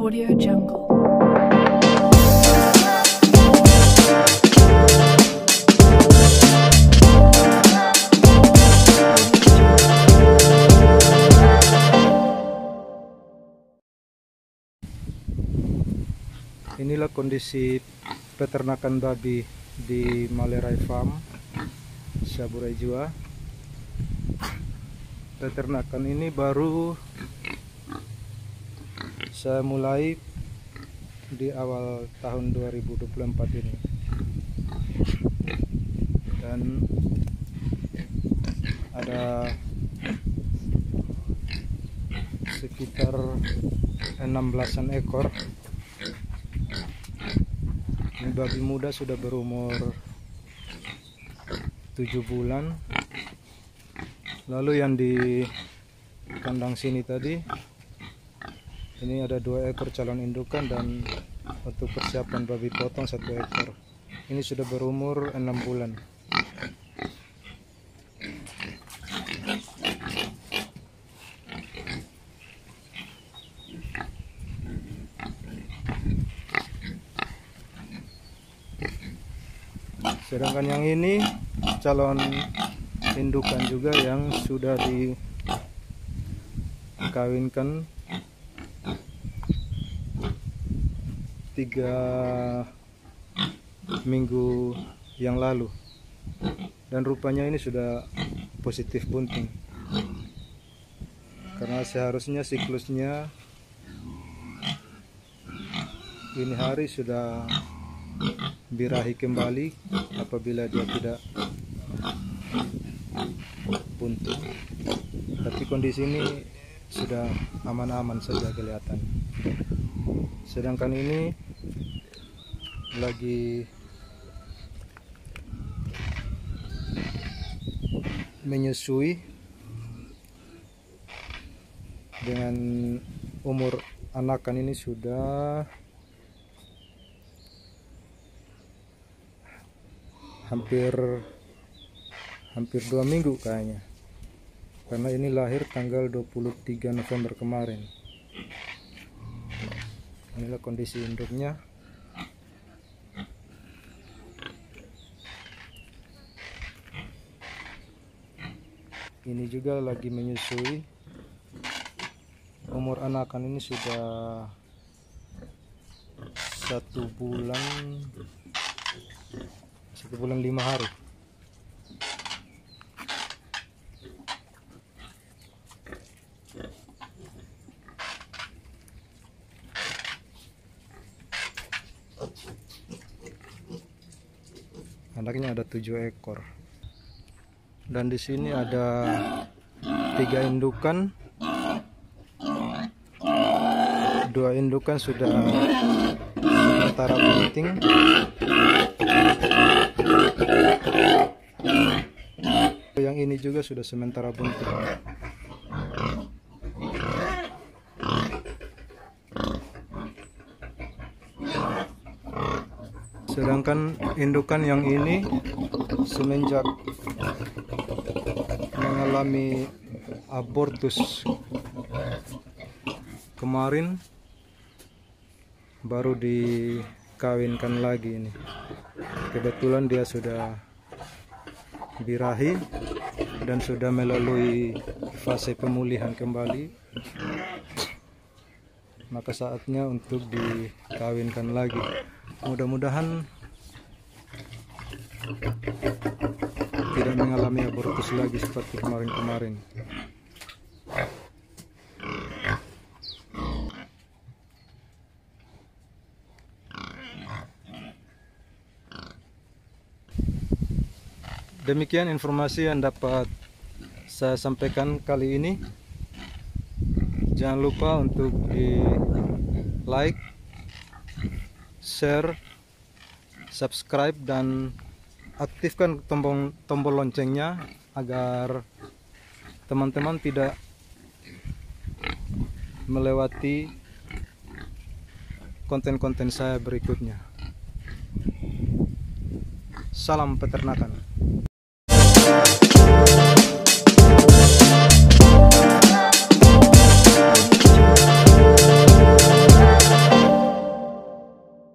Audio Jungle. Inilah kondisi peternakan babi di Malerai Farm, Saburai Jua. Peternakan ini baru saya mulai di awal tahun 2024 ini, dan ada sekitar 16-an ekor. Ini babi muda sudah berumur 7 bulan. Lalu yang di kandang sini tadi, ini ada 2 ekor calon indukan, dan untuk persiapan babi potong 1 ekor. Ini sudah berumur 6 bulan. Sedangkan yang ini calon indukan juga yang sudah dikawinkan 3 minggu yang lalu, dan rupanya ini sudah positif bunting, karena seharusnya siklusnya ini hari sudah birahi kembali apabila dia tidak bunting, tapi kondisi ini sudah aman-aman saja kelihatan. Sedangkan ini lagi menyusui dengan umur anakan ini sudah hampir 2 minggu kayaknya, karena ini lahir tanggal 23 November kemarin. Inilah kondisi induknya. Ini juga lagi menyusui. Umur anakan ini sudah 1 bulan 5 hari. Anaknya ada 7 ekor. Dan di sini ada 3 indukan. 2 indukan sudah sementara bunting. Yang ini juga sudah sementara bunting. Sedangkan indukan yang ini semenjak mengalami abortus kemarin baru dikawinkan lagi ini. Kebetulan dia sudah birahi dan sudah melalui fase pemulihan kembali, maka saatnya untuk dikawinkan lagi. Mudah-mudahan tidak mengalami abortus lagi seperti kemarin-kemarin. Demikian informasi yang dapat saya sampaikan kali ini. Jangan lupa untuk di like, share, subscribe, dan aktifkan tombol loncengnya agar teman-teman tidak melewati konten-konten saya berikutnya. Salam peternakan.